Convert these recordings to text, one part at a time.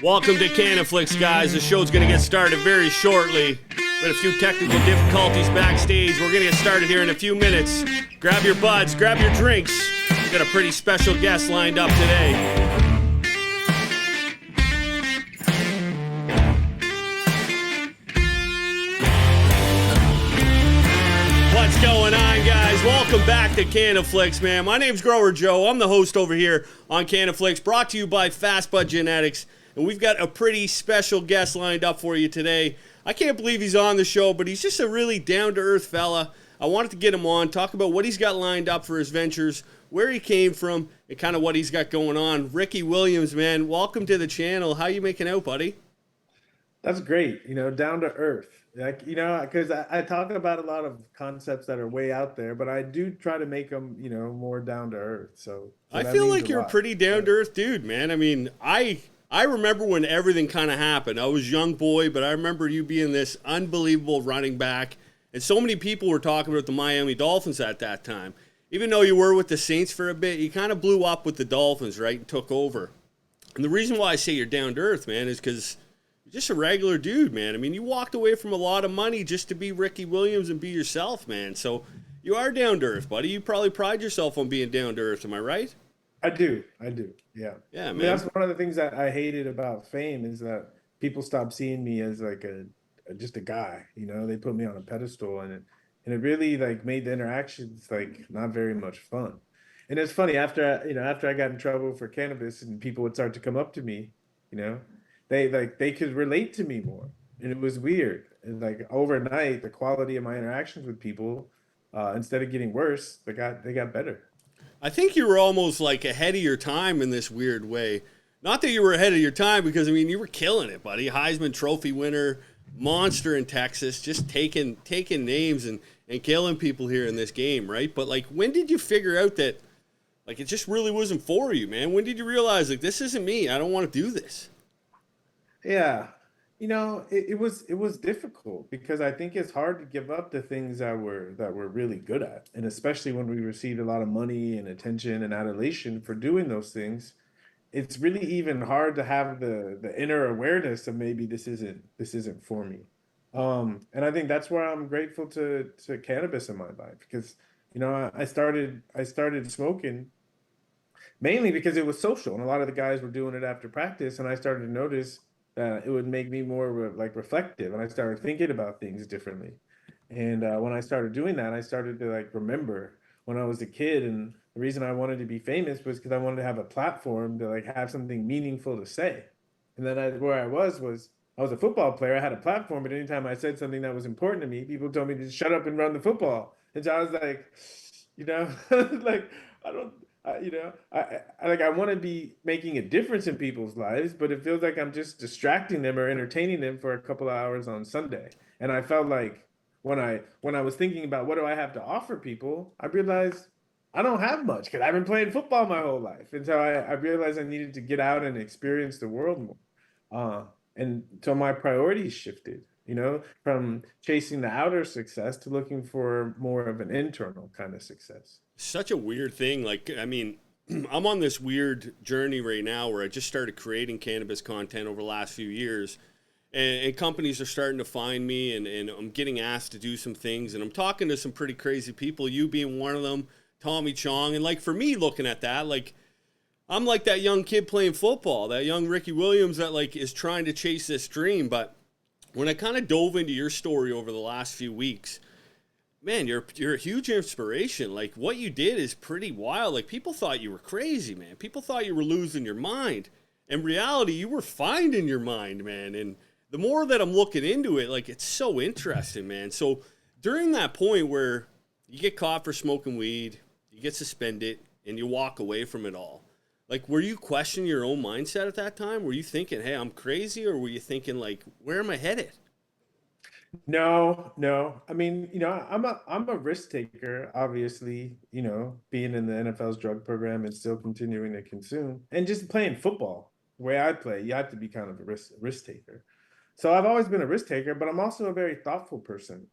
Welcome to Cannabis, guys. The show's going to get started very shortly. We had a few technical difficulties backstage. We're going to get started here in a few minutes. Grab your buds, grab your drinks. We've got a pretty special guest lined up today. What's going on, guys? Welcome back to Cannabis, man. My name's Grower Joe. I'm the host over here on Cannabis, brought to you by Fast Bud Genetics. And we've got a pretty special guest lined up for you today. I can't believe he's on the show, but he's just a really down-to-earth fella. I wanted to get him on, talk about what he's got lined up for his ventures, where he came from, and kind of what he's got going on. Ricky Williams, man, welcome to the channel. How you making out, buddy? That's great. Down to earth. Because I talk about a lot of concepts that are way out there, but I do try to make them, more down to earth. So I feel like you're a pretty down to earth dude, man. I mean, I remember when everything kind of happened. I was a young boy, but I remember you being this unbelievable running back. And so many people were talking about the Miami Dolphins at that time. Even though you were with the Saints for a bit, you kind of blew up with the Dolphins, right, and took over. And the reason why I say you're down to earth, man, is because you're just a regular dude, man. I mean, you walked away from a lot of money just to be Ricky Williams and be yourself, man. So you are down to earth, buddy. You probably pride yourself on being down to earth. Am I right? I do. Yeah. Yeah, man. I mean, that's one of the things that I hated about fame is that people stopped seeing me as like just a guy. They put me on a pedestal, and it really like made the interactions like not very much fun. And it's funny after I got in trouble for cannabis and people would start to come up to me, they could relate to me more, and it was weird. And like overnight, the quality of my interactions with people, instead of getting worse, they got better. I think you were almost like ahead of your time in this weird way. Not that you were ahead of your time, because I mean you were killing it, buddy. Heisman Trophy winner, monster in Texas, just taking names and killing people here in this game, right? But like, when did you figure out that like it just really wasn't for you, man? When did you realize like this isn't me? I don't want to do this? Yeah. It was difficult because I think it's hard to give up the things that we're really good at. And especially when we received a lot of money and attention and adulation for doing those things, it's really even hard to have the inner awareness of maybe this isn't for me. And I think that's where I'm grateful to cannabis in my life, because I started smoking mainly because it was social, and a lot of the guys were doing it after practice, and I started to notice it would make me more reflective, and I started thinking about things differently. And when I started doing that, I started to like remember when I was a kid, and the reason I wanted to be famous was because I wanted to have a platform to like have something meaningful to say. And then where I was I was a football player. I had a platform, but anytime I said something that was important to me, people told me to shut up and run the football. And so I was like, like I don't. I want to be making a difference in people's lives, but it feels like I'm just distracting them or entertaining them for a couple of hours on Sunday. And I felt like when I was thinking about what do I have to offer people, I realized I don't have much because I've been playing football my whole life. And so I realized I needed to get out and experience the world more. And so my priorities shifted, from chasing the outer success to looking for more of an internal kind of success. Such a weird thing. Like, I mean, I'm on this weird journey right now where I just started creating cannabis content over the last few years, and companies are starting to find me, and I'm getting asked to do some things, and I'm talking to some pretty crazy people, you being one of them, Tommy Chong. And like, for me, looking at that, like, I'm like that young kid playing football, that young Ricky Williams that like is trying to chase this dream. But when I kind of dove into your story over the last few weeks, man, you're a huge inspiration. Like, what you did is pretty wild. Like, people thought you were crazy, man. People thought you were losing your mind. In reality, you were finding your mind, man. And the more that I'm looking into it, like, it's so interesting, man. So during that point where you get caught for smoking weed, you get suspended, and you walk away from it all, like, were you questioning your own mindset at that time? Were you thinking, hey, I'm crazy? Or were you thinking, like, where am I headed? No. I mean, I'm a risk taker, obviously, being in the NFL's drug program and still continuing to consume and just playing football. The way I play, you have to be kind of a risk taker. So I've always been a risk taker, but I'm also a very thoughtful person,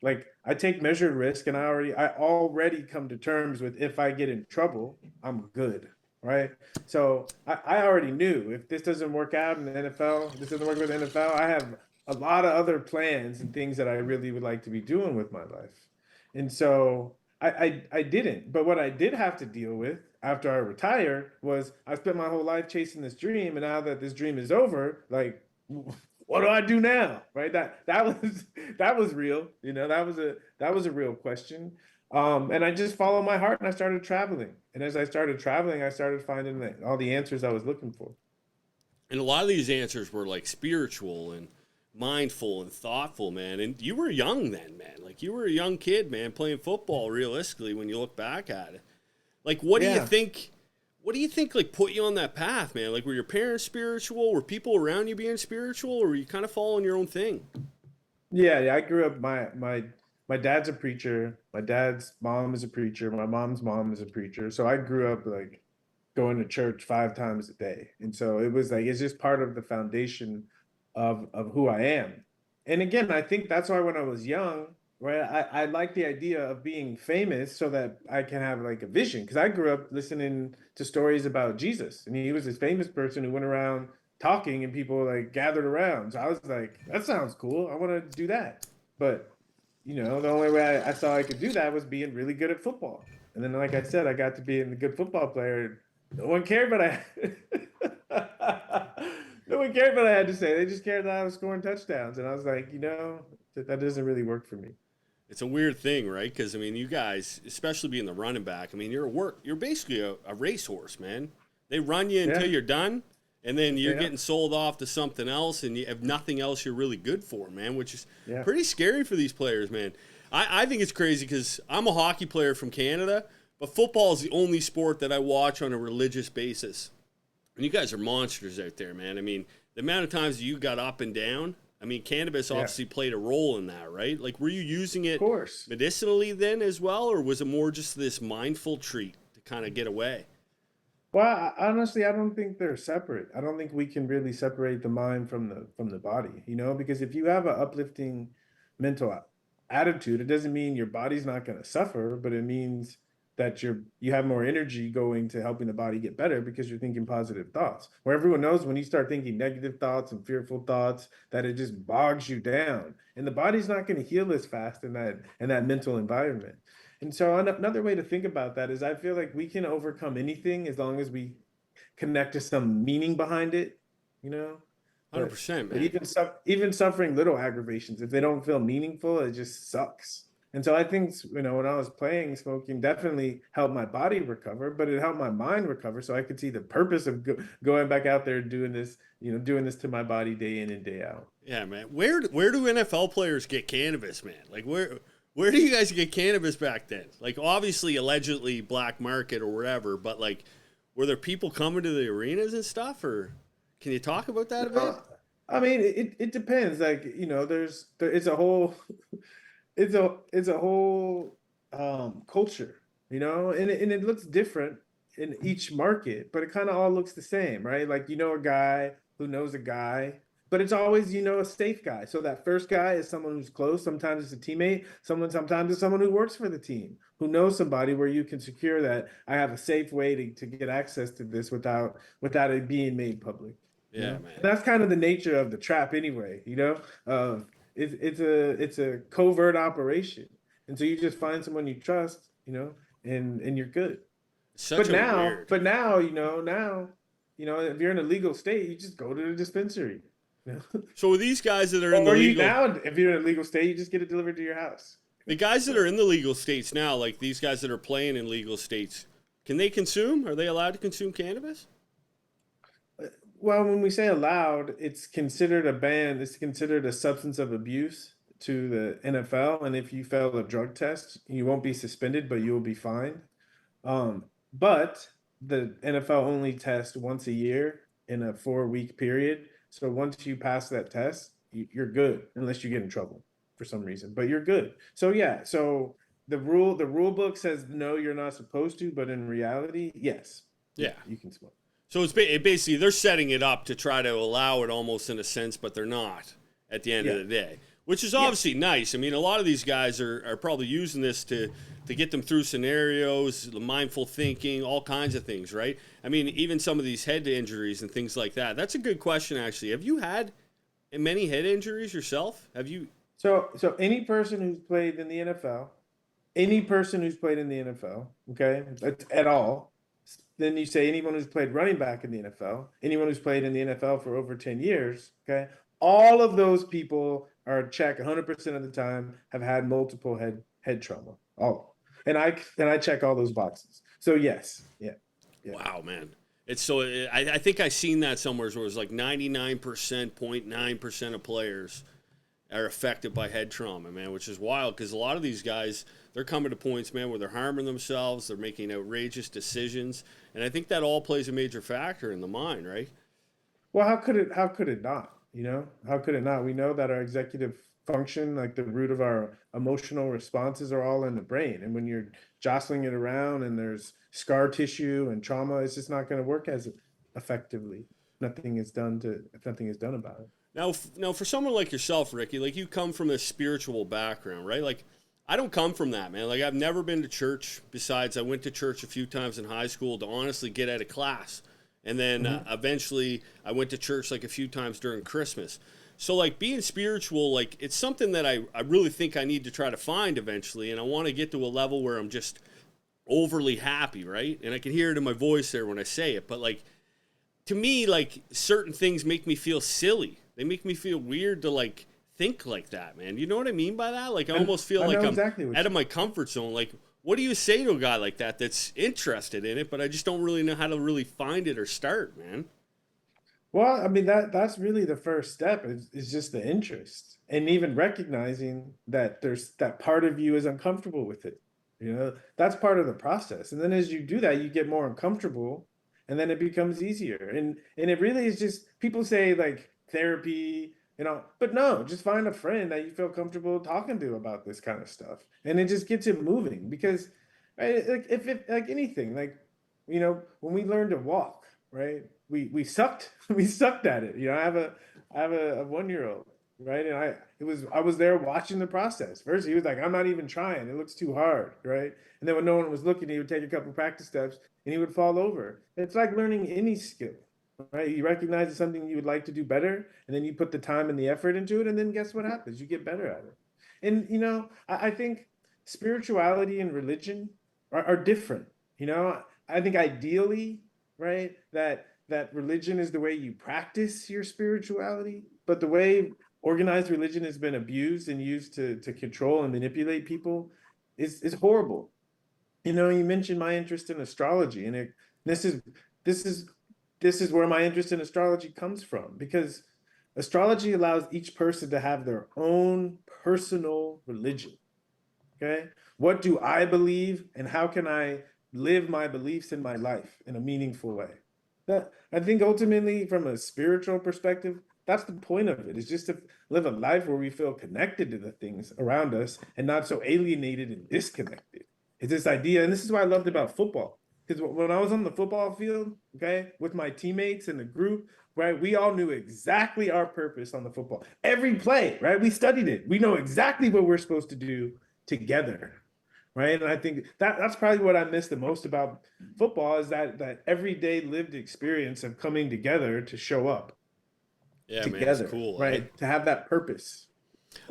Like, I take measured risk, and I already come to terms with if I get in trouble, I'm good. right? So I already knew if this doesn't work out in the NFL, this doesn't work with the NFL, I have a lot of other plans and things that I really would like to be doing with my life. And so I didn't. But what I did have to deal with after I retired was I spent my whole life chasing this dream, and now that this dream is over, like what do I do now? Right? That was that was real. You know, that was a real question. And I just followed my heart and I started traveling. And as I started traveling, I started finding all the answers I was looking for. And a lot of these answers were like spiritual and mindful and thoughtful, man. And you were young then, man. Like you were a young kid, man, playing football realistically when you look back at it. Like what do you Yeah. think like put you on that path, man? Like were your parents spiritual? Were people around you being spiritual, or were you kind of following your own thing? Yeah, I grew up my dad's a preacher. My dad's mom is a preacher. My mom's mom is a preacher. So I grew up like going to church 5 times a day. And so it was like it's just part of the foundation of who I am. And again, I think that's why when I was young, right, I like the idea of being famous so that I can have like a vision. Because I grew up listening to stories about Jesus. And he was this famous person who went around talking and people like gathered around. So I was like, that sounds cool. I want to do that. But the only way I saw I could do that was being really good at football. And then, like I said, I got to being a good football player. No one cared what I no one cared what I had to say. They just cared that I was scoring touchdowns. And I was like, that doesn't really work for me. It's a weird thing, right? Because I mean, you guys, especially being the running back, I mean, you're basically a racehorse, man. They run you until Yeah. you're done, and then you're Yeah. getting sold off to something else, and you have nothing else you're really good for, man. Which is Yeah. pretty scary for these players, man. I think it's crazy because I'm a hockey player from Canada, but football is the only sport that I watch on a religious basis. And you guys are monsters out there, man. I mean, the amount of times you got up and down. I mean, cannabis Yeah. obviously played a role in that, right? Like, were you using Of it course. medicinally then as well, or was it more just this mindful treat to kind of get away? Well, honestly, I don't think they're separate. I don't think we can really separate the mind from the body, because if you have an uplifting mental attitude, it doesn't mean your body's not going to suffer, but it means that you have more energy going to helping the body get better because you're thinking positive thoughts. Where everyone knows when you start thinking negative thoughts and fearful thoughts, that it just bogs you down, and the body's not going to heal as fast in that mental environment. And so another way to think about that is I feel like we can overcome anything as long as we connect to some meaning behind it, you know? But 100%, but man. even suffering little aggravations, if they don't feel meaningful, it just sucks. And so I think, when I was playing, smoking definitely helped my body recover, but it helped my mind recover so I could see the purpose of going back out there and doing this to my body day in and day out. Yeah, man. Where do NFL players get cannabis, man? Like, where do you guys get cannabis back then? Like, obviously, allegedly black market or whatever, but like, were there people coming to the arenas and stuff, or can you talk about that a bit? I mean, it depends. Like, it's a whole it's a whole culture, and it looks different in each market, but it kind of all looks the same, right? Like, a guy who knows a guy, but it's always, a safe guy. So that first guy is someone who's close. Sometimes it's a teammate. Sometimes it's someone who works for the team, who knows somebody where you can secure that I have a safe way to get access to this without it being made public. Yeah, And man. that's kind of the nature of the trap anyway, Uh, it's a covert operation. And so you just find someone you trust, and you're good. Such But a now, weird. but now, if you're in a legal state, you just go to the dispensary. You know? So with these guys that are in the Or legal, if you're in a legal state, you just get it delivered to your house. the guys that are in the legal states now, like these guys that are playing in legal states, can they consume? Are they allowed to consume cannabis? Well, when we say allowed, it's considered a ban. It's considered a substance of abuse to the NFL. And if you fail a drug test, you won't be suspended, but you'll be fined. But the NFL only tests once a year in a 4-week period. So once you pass that test, you're good, unless you get in trouble for some reason. But you're good. So yeah. So the rule book says no, you're not supposed to, but in reality, yes, Yeah. you can smoke. So basically they're setting it up to try to allow it almost in a sense, but they're not at the end of Yeah. the day, which is Yeah. obviously nice. I mean, a lot of these guys are probably using this to to get them through scenarios, the mindful thinking, all kinds of things, right? I mean, even some of these head injuries and things like that. That's a good question, actually. Have you had many head injuries yourself? Have you? So any person who's played in the NFL, any person who's played in the NFL, okay, at all. Then you say anyone who's played running back in the NFL, anyone who's played in the NFL for over 10 years, okay, all of those people are check 100% of the time have had multiple head trauma. All. And I check all those boxes. So yes, yeah, yeah. Wow, man. It's so. I think I seen that somewhere where it was like 99%, 0.9% of players are affected by head trauma, man, which is wild because a lot of these guys, they're coming to points, man, where they're harming themselves, they're making outrageous decisions, and I think that all plays a major factor in the mind, right? Well, how could it not? You know, how could it not? We know that our executive function, like the root of our emotional responses, are all in the brain. And when you're jostling it around and there's scar tissue and trauma, it's just not going to work as effectively. Nothing is done to if nothing is done about it. Now, for someone like yourself, Ricky, like you come from a spiritual background, right? Like, I don't come from that, man. Like, I've never been to church. Besides, I went to church a few times in high school to honestly get out of class, and then Mm-hmm. eventually I went to church like a few times during Christmas. So, like, being spiritual, like, it's something that I really think I need to try to find eventually, and I want to get to a level where I'm just overly happy, right? And I can hear it in my voice there when I say it, but like to me, like certain things make me feel silly. They make me feel weird to like think like that, man. You know what I mean by that? Like I And almost feel I like know I'm exactly what out of you my comfort zone. Like, what do you say to a guy like that that's interested in it, but I just don't really know how to really find it or start, man? Well, I mean that's really the first step is just the interest and even recognizing that there's that part of you is uncomfortable with it. You know, that's part of the process. And then as you do that, you get more uncomfortable and then it becomes easier. And it really is just people say like therapy, you know, but no, just find a friend that you feel comfortable talking to about this kind of stuff. And it just gets it moving because right, like if it like anything, like you know, when we learn to walk, right? We sucked we sucked at it. You know, I have a 1 year old, right? And I was there watching the process. First he was like, I'm not even trying. It looks too hard, right? And then when no one was looking, he would take a couple practice steps and he would fall over. It's like learning any skill, right? You recognize it's something you would like to do better, and then you put the time and the effort into it, and then guess what happens? You get better at it. And you know, I think spirituality and religion are different. You know, I think ideally, right, that religion is the way you practice your spirituality, but the way organized religion has been abused and used to control and manipulate people is horrible. You know, you mentioned my interest in astrology, and this is this is this is where my interest in astrology comes from because astrology allows each person to have their own personal religion. Okay. What do I believe and how can I live my beliefs in my life in a meaningful way? That I think ultimately from a spiritual perspective, that's the point of it. Is just to live a life where we feel connected to the things around us and not so alienated and disconnected. It's this idea, and this is what I loved about football. Because when I was on the football field, okay, with my teammates and the group, right, we all knew exactly our purpose on the football. Every play, right? We studied it. We know exactly what we're supposed to do together, right? And I think that's probably what I miss the most about football is that everyday lived experience of coming together to show up Yeah, man, it's together, cool, eh? right? To have that purpose.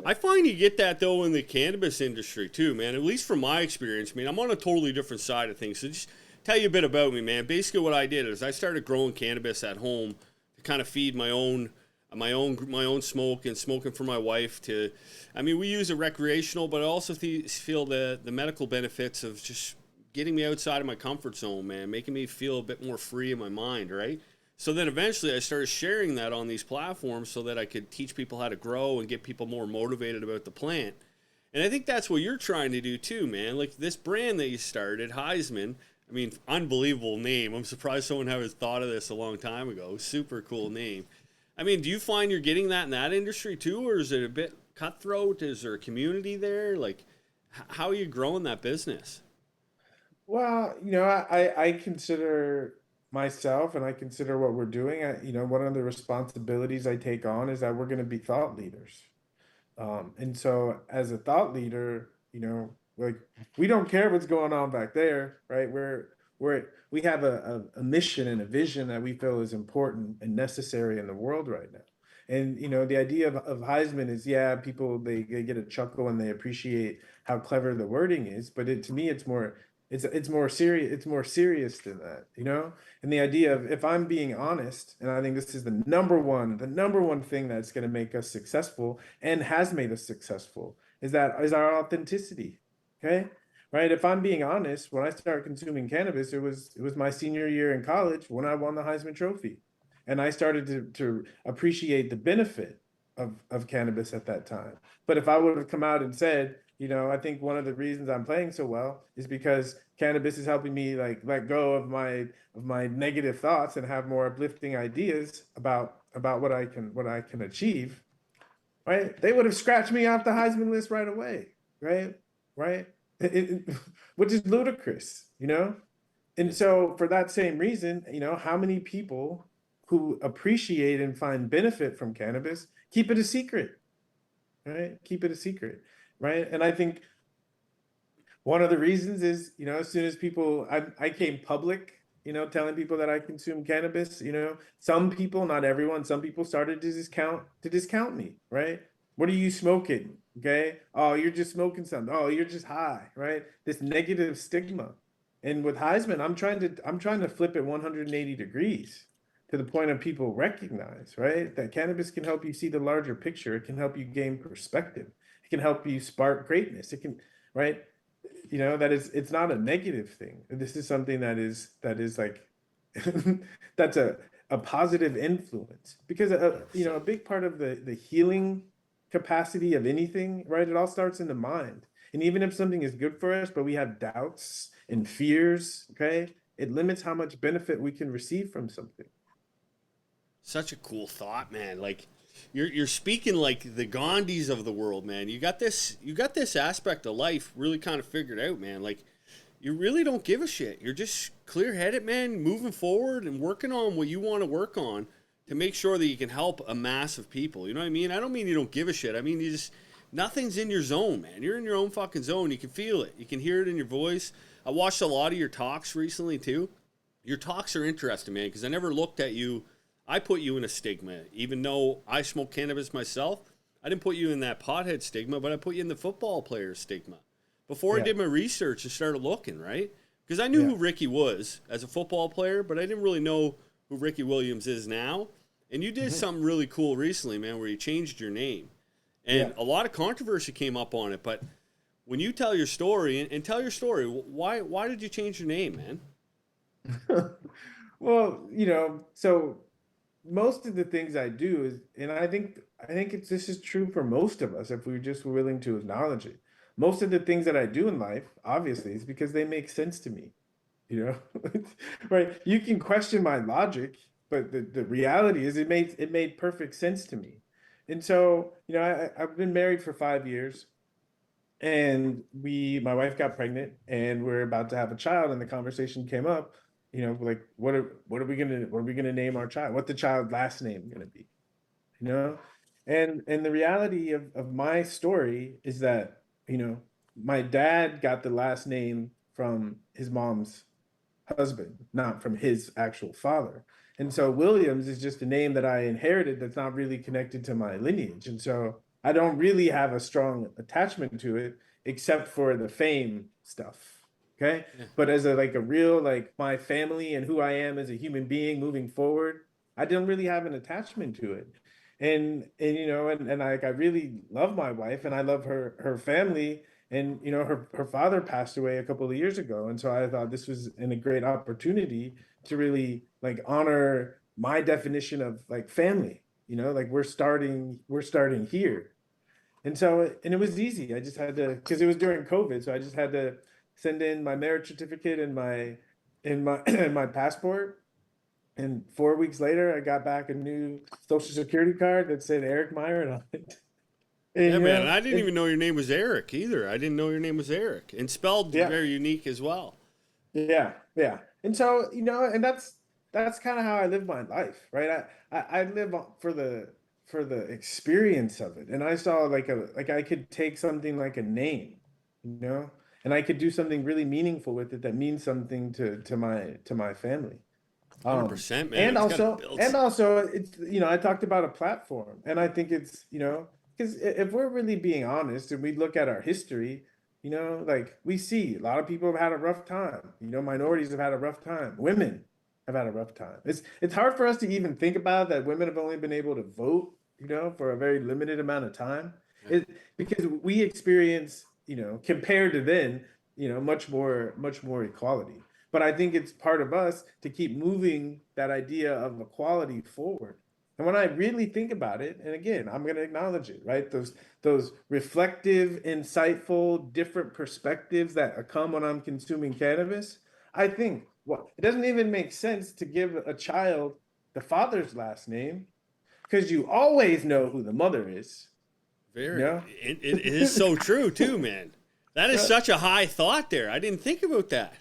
I find you get that though in the cannabis industry too, man. At least from my experience, I mean, I'm on a totally different side of things. So just tell you a bit about me, man. Basically, what I did is I started growing cannabis at home to kind of feed my own smoke and smoking for my wife. To, I mean, we use it recreational, but I also feel the medical benefits of just getting me outside of my comfort zone, man, making me feel a bit more free in my mind, right? So then eventually I started sharing that on these platforms so that I could teach people how to grow and get people more motivated about the plant. And I think that's what you're trying to do too, man. Like this brand that you started, Highsman, I mean, unbelievable name. I'm surprised someone haven't thought of this a long time ago. Super cool name. I mean, do you find you're getting that in that industry too, or is it a bit cutthroat? Is there a community there? Like, how are you growing that business? Well, you know, I consider myself and I consider what we're doing. You know, one of the responsibilities I take on is that we're going to be thought leaders. And so as a thought leader, you know, Like we don't care what's going on back there, right? We have a mission and a vision that we feel is important and necessary in the world right now. And the idea of Heisman is, yeah, people they get a chuckle and they appreciate how clever the wording is, but to me it's more serious, than that, And the idea of, if I'm being honest, and I think this is the number one thing that's going to make us successful and has made us successful, is our authenticity. Okay. Right. If I'm being honest, when I started consuming cannabis, it was my senior year in college when I won the Heisman Trophy. And I started to appreciate the benefit of cannabis at that time. But if I would have come out and said, I think one of the reasons I'm playing so well is because cannabis is helping me like let go of my negative thoughts and have more uplifting ideas about what I can achieve, right? They would have scratched me off the Heisman list right away, right? Right? Which is ludicrous. And It's so, for that same reason, how many people who appreciate and find benefit from cannabis keep it a secret, right? Keep it a secret, right? And I think one of the reasons is, as soon as I came public, telling people that I consume cannabis, some people, not everyone, some people started to discount me, right? What are you smoking? Okay. Oh, you're just smoking something. Oh, you're just high, right? This negative stigma. And with Heisman, I'm trying to flip it 180 degrees to the point of people recognize, right? That cannabis can help you see the larger picture. It can help you gain perspective. It can help you spark greatness. It can, right? It's not a negative thing. This is something that is like that's a positive influence, because a 100%. big part of the healing capacity of anything, right? It all starts in the mind. And even if something is good for us, but we have doubts and fears, okay, it limits how much benefit we can receive from something. Such a cool thought, man. Like you're speaking like the Gandhis of the world, man. You got this aspect of life really kind of figured out, man. Like you really don't give a shit. You're just clear headed, man, moving forward and working on what you want to work on to make sure that you can help a mass of people. You know what I mean? I don't mean you don't give a shit. I mean you just nothing's in your zone, man. You're in your own fucking zone. You can feel it. You can hear it in your voice. I watched a lot of your talks recently too. Your talks are interesting, man, because I never looked at you. I put you in a stigma, even though I smoke cannabis myself. I didn't put you in that pothead stigma, but I put you in the football player stigma. Before I Yeah, did my research and started looking, right? Because I knew yeah, who Ricky was as a football player, but I didn't really know who Ricky Williams is now. And you did mhm, something really cool recently, man, where you changed your name. yeah. And a lot of controversy came up on it, but when you tell your story and tell your story, why did you change your name, man? Well, so most of the things I do is, and I think this is true for most of us if we're just willing to acknowledge it. Most of the things that I do in life, obviously, is because they make sense to me. You know, right? You can question my logic, but the reality is it made perfect sense to me. And so, I've been married for 5 years, and my wife got pregnant, and we're about to have a child, and the conversation came up, like what are we gonna name our child? What the child last name gonna be? You know? And the reality of my story is that, my dad got the last name from his mom's husband, not from his actual father. And so Williams is just a name that I inherited that's not really connected to my lineage. And so I don't really have a strong attachment to it except for the fame stuff. Okay. Yeah. But as a real, like, my family and who I am as a human being moving forward, I don't really have an attachment to it. And I really love my wife, and I love her family, and her father passed away a couple of years ago, and so I thought this was a great opportunity to really like honor my definition of like family. Like we're starting here. And it was easy. I just had to, because it was during COVID, so I just had to send in my marriage certificate and my and my passport. And 4 weeks later, I got back a new social security card that said Eric Myron on it. And Yeah, man. And I didn't even know your name was Eric either. I didn't know your name was Eric, and spelled yeah, very unique as well. yeah, yeah. And so, and that's kind of how I live my life, right? I live for the experience of it. And I saw like I could take something like a name, you know, and I could do something really meaningful with it that means something to my family. 100%, man. And It's got to also, build. and also, it's, I talked about a platform, and I think it's, because if we're really being honest and we look at our history, like we see a lot of people have had a rough time. Minorities have had a rough time. Women have had a rough time. It's hard for us to even think about that women have only been able to vote, for a very limited amount of time. Yeah. It because we experience, compared to then, much more equality. But I think it's part of us to keep moving that idea of equality forward. And when I really think about it, and again, I'm going to acknowledge it, right? Those reflective, insightful, different perspectives that come when I'm consuming cannabis. I think, well, it doesn't even make sense to give a child the father's last name because you always know who the mother is, you Very. know? It is so true, too, man. That is Yeah. such a high thought there. I didn't think about that.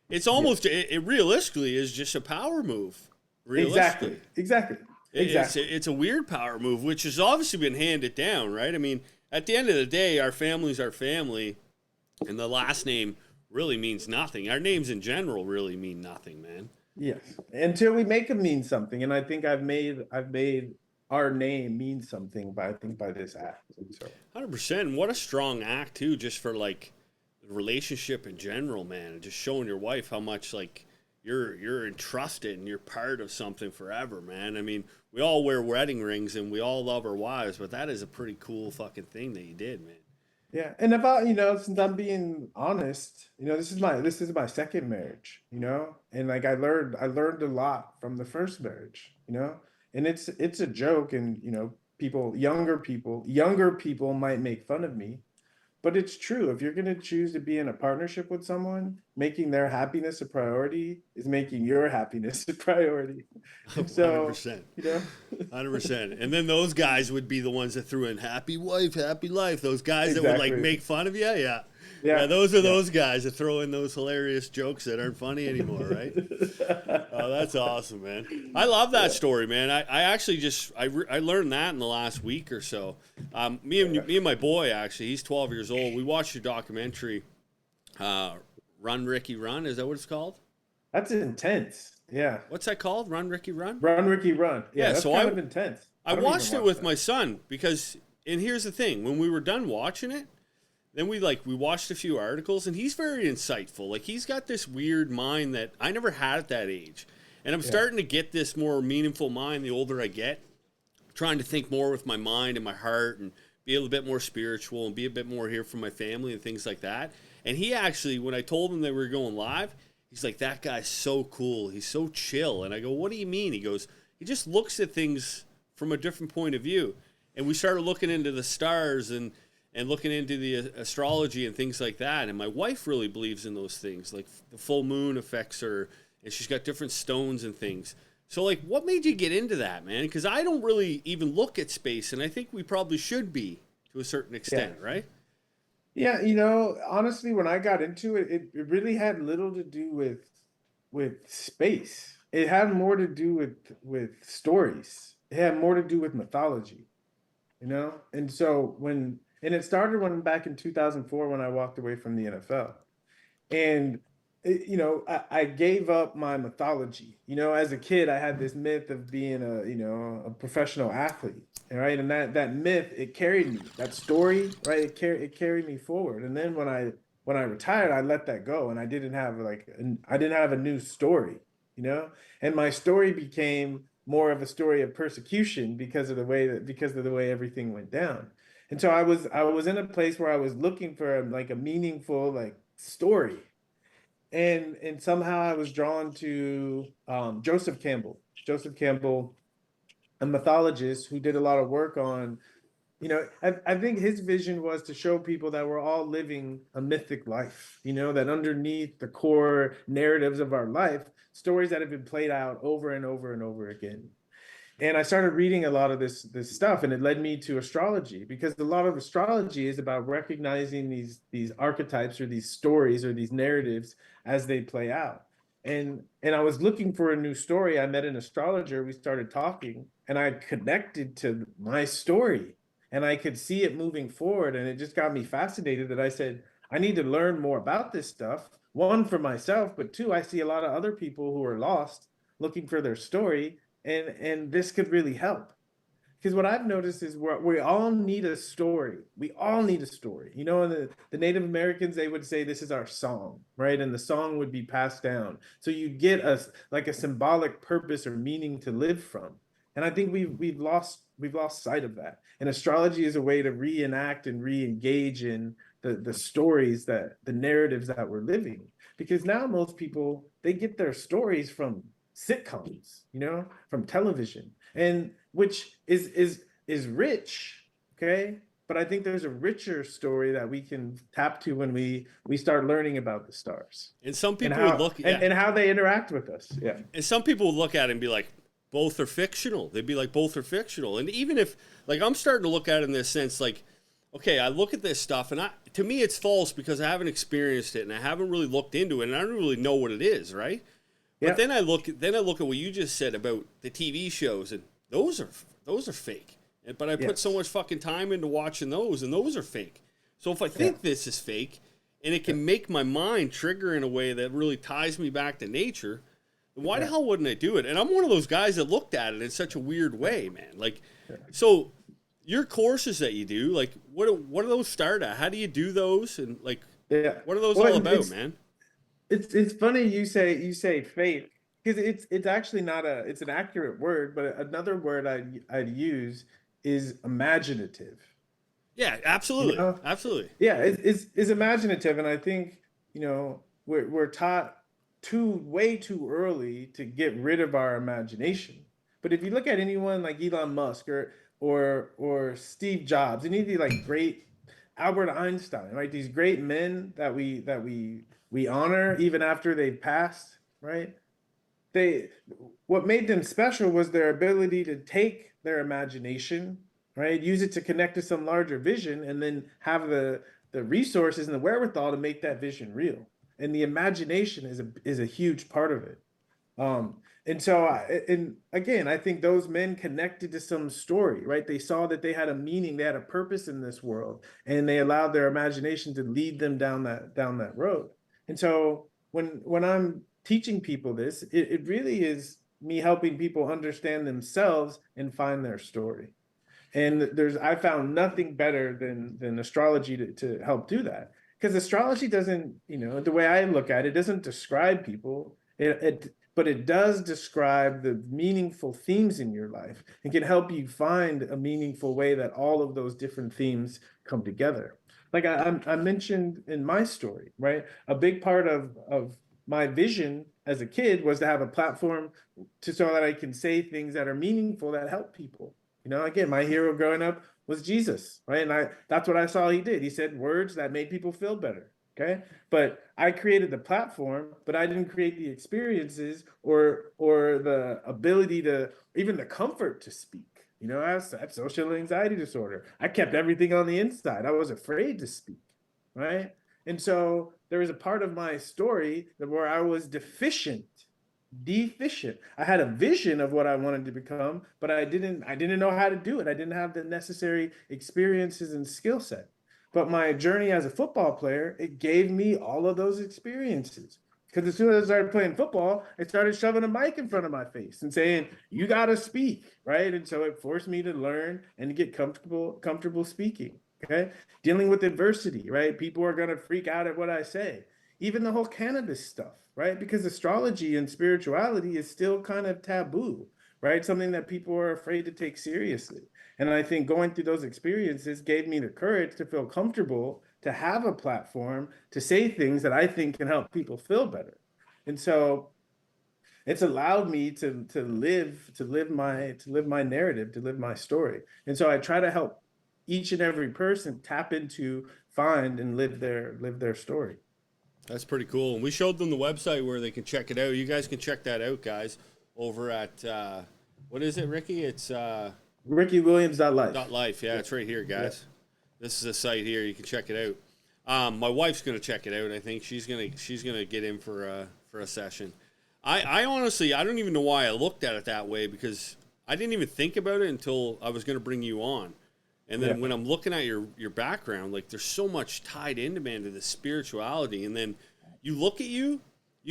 It's Yeah. almost, it realistically is just a power move. Exactly. Realistically. Exactly. Exactly. It's a weird power move, which has obviously been handed down, right? I mean, at the end of the day, our family's our family, and the last name really means nothing. Our names in general really mean nothing, man. Yes. Until we make them mean something. And I think I've made our name mean something by, I think, by this act. And so 100%. And what a strong act, too, just for like the relationship in general, man. And just showing your wife how much like you're entrusted and you're part of something forever, man. I mean, we all wear wedding rings and we all love our wives, but that is a pretty cool fucking thing that you did, man. yeah. And about, since I'm being honest, this is my second marriage, and like I learned a lot from the first marriage, and it's a joke, and younger people might make fun of me. But it's true. If you're going to choose to be in a partnership with someone, making their happiness a priority is making your happiness a priority. And so, 100%. you know, 100%. And then those guys would be the ones that threw in happy wife, happy life. Those guys that would like exactly. make fun of you. Yeah. Yeah, Yeah. those are Yeah. those guys that throw in those hilarious jokes that aren't funny anymore, right? Oh, that's awesome, man. I love that Yeah. story, man. I actually just I learned that in the last week or so. Yeah. Me and my boy actually, he's 12 years old. We watched a documentary, Run Ricky Run. Is that what it's called? That's intense. Yeah. What's that called? Run Ricky Run. Run, Ricky, run. Yeah, Yeah. that's So kind of intense. I I don't even watched it watch with that. my son because, and here's the thing: when we were done watching it, then we watched a few articles, and he's very insightful. Like he's got this weird mind that I never had at that age, and I'm Yeah. starting to get this more meaningful mind the older I get. Trying to think more with my mind and my heart, and be a little bit more spiritual, and be a bit more here for my family and things like that. And he actually, when I told him that we were going live, he's like, "That guy's so cool. He's so chill." And I go, "What do you mean?" He goes, "He just looks at things from a different point of view." And we started looking into the stars and looking into the astrology and things like that. And my wife really believes in those things. Like the full moon affects her, and she's got different stones and things. So, like, what made you get into that, man? Because I don't really even look at space, and I think we probably should be to a certain Yeah. extent, right? Yeah, honestly, when I got into it, it really had little to do with space. It had more to do with stories. It had more to do with mythology, And so and it started when back in 2004 when I walked away from the NFL. And I gave up my mythology. As a kid, I had this myth of being a professional athlete, right? And that myth, it carried me. That story, right? It carried me forward. And then when I retired, I let that go, and I didn't have a new story, you know. And my story became more of a story of persecution because of the way everything went down. And so I was in a place where I was looking for like a meaningful like story, and somehow I was drawn to Joseph Campbell. Joseph Campbell, a mythologist who did a lot of work on, I think his vision was to show people that we're all living a mythic life, that underneath the core narratives of our life, stories that have been played out over and over and over again. And I started reading a lot of this stuff, and it led me to astrology, because a lot of astrology is about recognizing these archetypes or these stories or these narratives as they play out. And I was looking for a new story. I met an astrologer. We started talking, and I connected to my story, and I could see it moving forward. And it just got me fascinated that I said, I need to learn more about this stuff. One, for myself, but two, I see a lot of other people who are lost looking for their story, and this could really help. Because what I've noticed is we all need a story. We all need a story. You know, the Native Americans, they would say this is our song, right? And the song would be passed down. So you get a like a symbolic purpose or meaning to live from. And I think we've lost sight of that. And astrology is a way to reenact and re-engage in the stories, that the narratives that we're living. Because now most people, they get their stories from sitcoms, you know, from television, and which is rich, okay? But I think there's a richer story that we can tap to when we start learning about the stars And some and people would how look, yeah. and how they interact with us. Yeah. And some people would look at it and be like, both are fictional. They'd be like, both are fictional. And even if, like, I'm starting to look at it in this sense, like, okay, I look at this stuff, and to me, it's false because I haven't experienced it and I haven't really looked into it, and I don't really know what it is, right? But Yeah. then I look at what you just said about the TV shows, and those are fake. But I put so Yes. much fucking time into watching those, and those are fake. So if I Yeah. think this is fake, and it can make my mind trigger in a way that really ties me back to nature, then why the Yeah. hell wouldn't I do it? And I'm one of those guys that looked at it in such a weird way, man. Like, Yeah. so your courses that you do, like, what do those start at? How do you do those? And like, Yeah. what are those Well, all about, man? it's funny you say fake, because it's actually not a it's an accurate word, but another word I'd use is imaginative. Yeah, You absolutely, know, absolutely. yeah, is imaginative, and I think, we're taught way too early to get rid of our imagination. But if you look at anyone like Elon Musk or Steve Jobs, any of the like great Albert Einstein, right? These great men that we honor even after they've passed, right? They What made them special was their ability to take their imagination, right, use it to connect to some larger vision, and then have the resources and the wherewithal to make that vision real. And the imagination is a huge part of it. And so, and again, I think those men connected to some story, right? They saw that they had a meaning, they had a purpose in this world, and they allowed their imagination to lead them down that road. And so, when I'm teaching people this, it really is me helping people understand themselves and find their story. And I found nothing better than astrology to help do that. Because astrology doesn't, the way I look at it, doesn't describe people. But it does describe the meaningful themes in your life and can help you find a meaningful way that all of those different themes come together. Like I mentioned in my story, right? A big part of my vision as a kid was to have a platform so that I can say things that are meaningful that help people. Again, my hero growing up was Jesus, right? And that's what I saw he did. He said words that made people feel better. Okay. But I created the platform, but I didn't create the experiences or the ability to, even the comfort to speak. I have social anxiety disorder. I kept everything on the inside. I was afraid to speak. Right. And so there was a part of my story where I was deficient. I had a vision of what I wanted to become, but I didn't know how to do it. I didn't have the necessary experiences and skill set. But my journey as a football player, it gave me all of those experiences. Because as soon as I started playing football, I started shoving a mic in front of my face and saying, "You got to speak," right? And so it forced me to learn and to get comfortable speaking. Okay, dealing with adversity, right? People are going to freak out at what I say. Even the whole cannabis stuff, right? Because astrology and spirituality is still kind of taboo, right? Something that people are afraid to take seriously. And I think going through those experiences gave me the courage to feel comfortable to have a platform to say things that I think can help people feel better. And so it's allowed me to live my narrative, to live my story. And so I try to help each and every person tap into, find, and live their story. That's pretty cool. And we showed them the website where they can check it out. You guys can check that out, guys, over at what is it, Ricky? It's RickyWilliams.life. .life. Yeah, it's right here, guys. This is a site here. You can check it out. My wife's gonna check it out. I think she's gonna get in for a session. I honestly I don't even know why I looked at it that way, because I didn't even think about it until I was gonna bring you on. And Yeah. then when I'm looking at your background, like there's so much tied into, man, to the spirituality. And then you look at you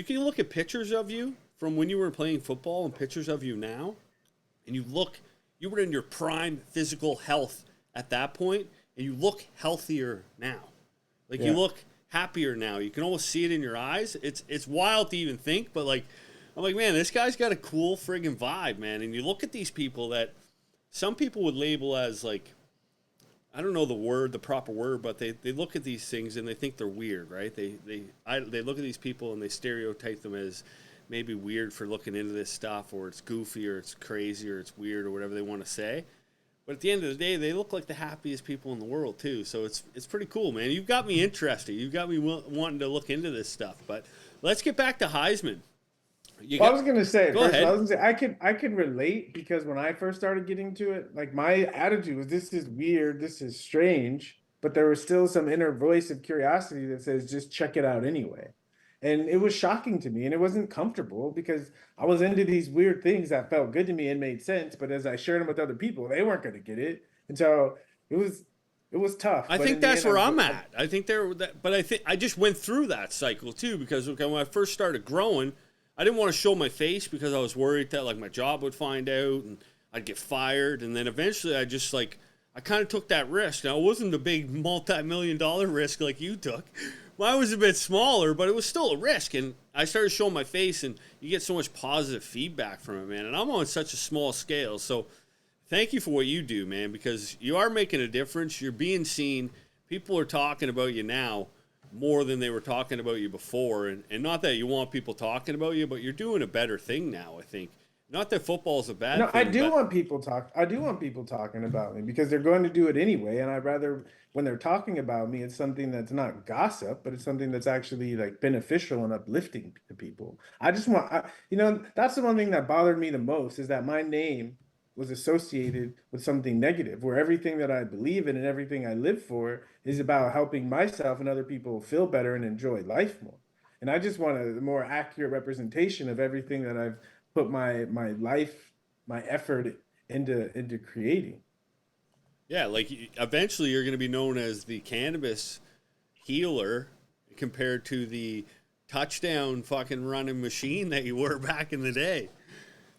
can look at pictures of you from when you were playing football and pictures of you now, and you were in your prime physical health at that point, and you look healthier now. Like you Yeah. look happier now. You can almost see it in your eyes. It's wild to even think, but like I'm like, man, this guy's got a cool friggin' vibe, man. And you look at these people that some people would label as like, I don't know the proper word, but they look at these things and they think they're weird, right? They look at these people and they stereotype them as maybe weird for looking into this stuff, or it's goofy, or it's crazy, or it's weird, or whatever they want to say. But at the end of the day, they look like the happiest people in the world too. So it's pretty cool, man. You've got me interested. You've got me wanting to look into this stuff. But let's get back to Highsman. Well, I was gonna say Go first, I ahead. was gonna say I can relate because when I first started getting to it, like my attitude was this is weird, this is strange, but there was still some inner voice of curiosity that says just check it out anyway. And it was shocking to me and it wasn't comfortable because I was into these weird things that felt good to me and made sense, but as I shared them with other people, they weren't gonna get it. And so it was it was tough, I but think in the that's end where I'm I'm glad. at. I think but I think I just went through that cycle too because okay, when I first started growing, I didn't want to show my face because I was worried that like my job would find out and I'd get fired. And then eventually, I just like I kind of took that risk. Now it wasn't a big multi-million-dollar risk like you took. Mine was a bit smaller, but it was still a risk. And I started showing my face, and you get so much positive feedback from it, man. And I'm on such a small scale, so thank you for what you do, man, because you are making a difference. You're being seen. People are talking about you now more than they were talking about you before. And not that you want people talking about you, but you're doing a better thing now, I think. Not that football is a bad No, I thing, do but want people talk. I do want people talking about me because they're going to do it anyway, and I'd rather when they're talking about me, it's something that's not gossip, but it's something that's actually like beneficial and uplifting to people. I just want, that's the one thing that bothered me the most is that my name was associated with something negative, where everything that I believe in and everything I live for is about helping myself and other people feel better and enjoy life more. And I just want a more accurate representation of everything that I've put my life, my effort into creating. yeah, like eventually you're going to be known as the cannabis healer compared to the touchdown fucking running machine that you were back in the day.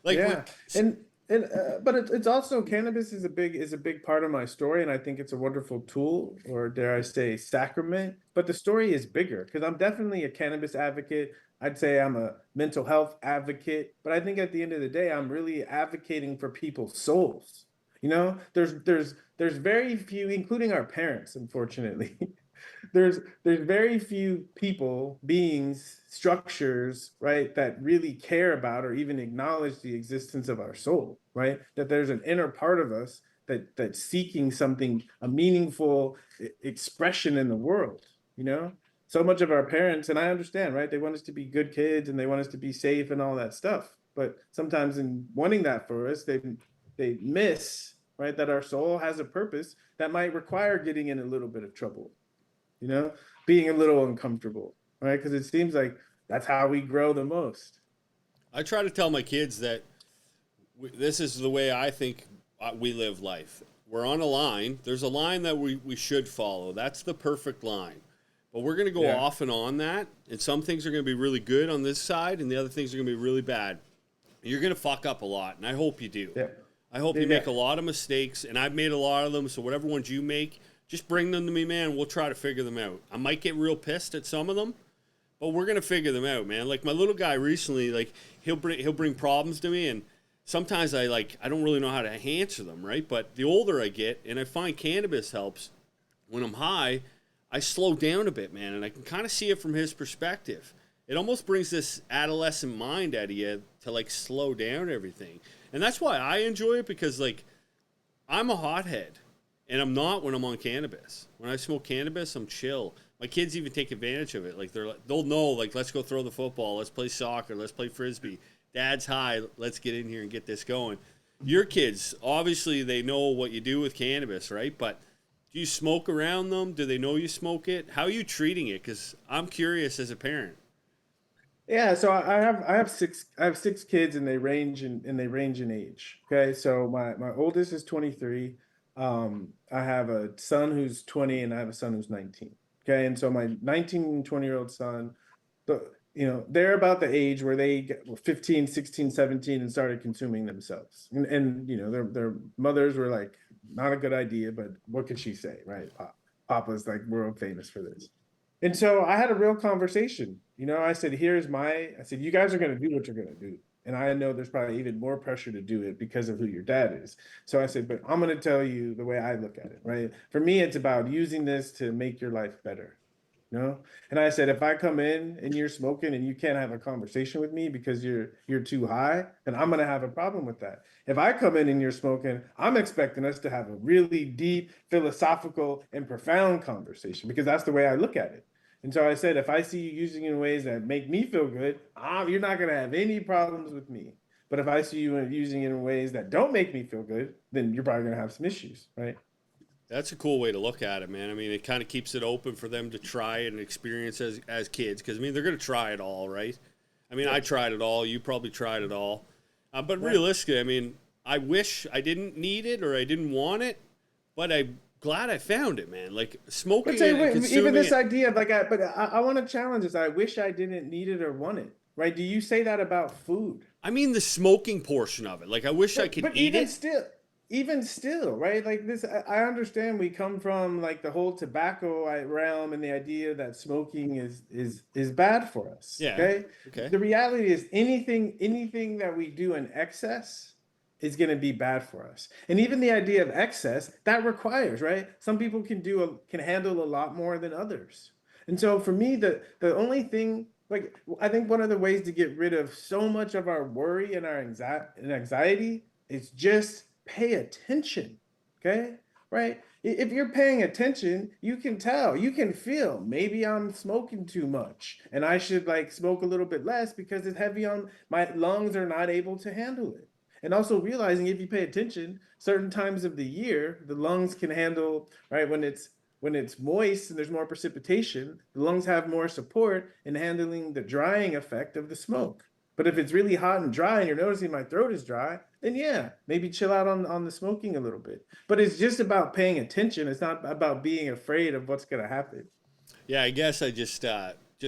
Like, Yeah, and but it's also cannabis is a big part of my story, and I think it's a wonderful tool, or dare I say, sacrament. But the story is bigger because I'm definitely a cannabis advocate. I'd say I'm a mental health advocate, but I think at the end of the day, I'm really advocating for people's souls. There's very few, including our parents, unfortunately. There's very few people, beings, structures, right, that really care about or even acknowledge the existence of our soul, right? That there's an inner part of us that's seeking something, a meaningful expression in the world, you know? So much of our parents, and I understand, right? They want us to be good kids and they want us to be safe and all that stuff. But sometimes in wanting that for us, they miss, right, that our soul has a purpose that might require getting in a little bit of trouble, you know, being a little uncomfortable, right? Because it seems like that's how we grow the most. I try to tell my kids that this is the way I think we live life. We're on a line. There's a line that we should follow. That's the perfect line. But we're going to go Yeah, off and on that. And some things are going to be really good on this side, and the other things are going to be really bad. You're going to fuck up a lot, and I hope you do. yeah, I hope yeah, you yeah, make a lot of mistakes, and I've made a lot of them. So whatever ones you make, just bring them to me, man. We'll try to figure them out. I might get real pissed at some of them, but we're gonna figure them out, man. Like my little guy recently, like he'll bring problems to me, and sometimes I don't really know how to answer them, right? But the older I get, and I find cannabis helps when I'm high, I slow down a bit, man, and I can kind of see it from his perspective. It almost brings this adolescent mind out of you to like slow down everything, and that's why I enjoy it because like I'm a hothead, and I'm not when I'm on cannabis. When I smoke cannabis, I'm chill. My kids even take advantage of it. Like they'll know like let's go throw the football, let's play soccer, let's play frisbee. Dad's high, let's get in here and get this going. Your kids obviously they know what you do with cannabis, right? But do you smoke around them? Do they know you smoke it? How are you treating it? Because I'm curious as a parent. yeah. So I have six kids, and they range in age. Okay, so my oldest is 23. I have a son who's 20 and I have a son who's 19. Okay. And so my 19 and 20-year-old son, they're about the age where they get 15, 16, 17 and started consuming themselves. And their mothers were like, not a good idea, but what could she say, right? Papa's like world famous for this. And so I had a real conversation. I said, I said, you guys are going to do what you're going to do. And I know there's probably even more pressure to do it because of who your dad is. So I said, but I'm going to tell you the way I look at it, right? For me, it's about using this to make your life better. And I said, if I come in and you're smoking and you can't have a conversation with me because you're too high, then I'm gonna have a problem with that. If I come in and you're smoking, I'm expecting us to have a really deep, philosophical, and profound conversation because that's the way I look at it. And so I said, if I see you using it in ways that make me feel good, you're not gonna have any problems with me. But if I see you using it in ways that don't make me feel good, then you're probably gonna have some issues, right? That's a cool way to look at it, man. I mean, it kind of keeps it open for them to try and experience as kids, because I mean, they're going to try it all, right? I mean, I tried it all. You probably tried it all, but realistically, I mean, I wish I didn't need it or I didn't want it, but I'm glad I found it, man. Like smoking and consuming even this it. idea of I want to challenge this. I wish I didn't need it or want it. Right? Do you say that about food? I mean, the smoking portion of it. Like, I wish I could But eat it. even still, right? Like this, I understand we come from like the whole tobacco realm and the idea that smoking is bad for us. Yeah. Okay. Okay. The reality is anything that we do in excess is going to be bad for us. And even the idea of excess that requires, right? Some people can handle a lot more than others. And so for me, the only thing, like, I think one of the ways to get rid of so much of our worry and our anxiety is just pay attention. Okay. Right. If you're paying attention, you can tell, you can feel maybe I'm smoking too much and I should like smoke a little bit less because it's heavy on my lungs are not able to handle it. And also realizing if you pay attention, certain times of the year, the lungs can handle, right, when it's moist and there's more precipitation, the lungs have more support in handling the drying effect of the smoke. But if it's really hot and dry and you're noticing my throat is dry, then yeah, maybe chill out on the smoking a little bit. But it's just about paying attention. It's not about being afraid of what's going to happen. Yeah, I guess I just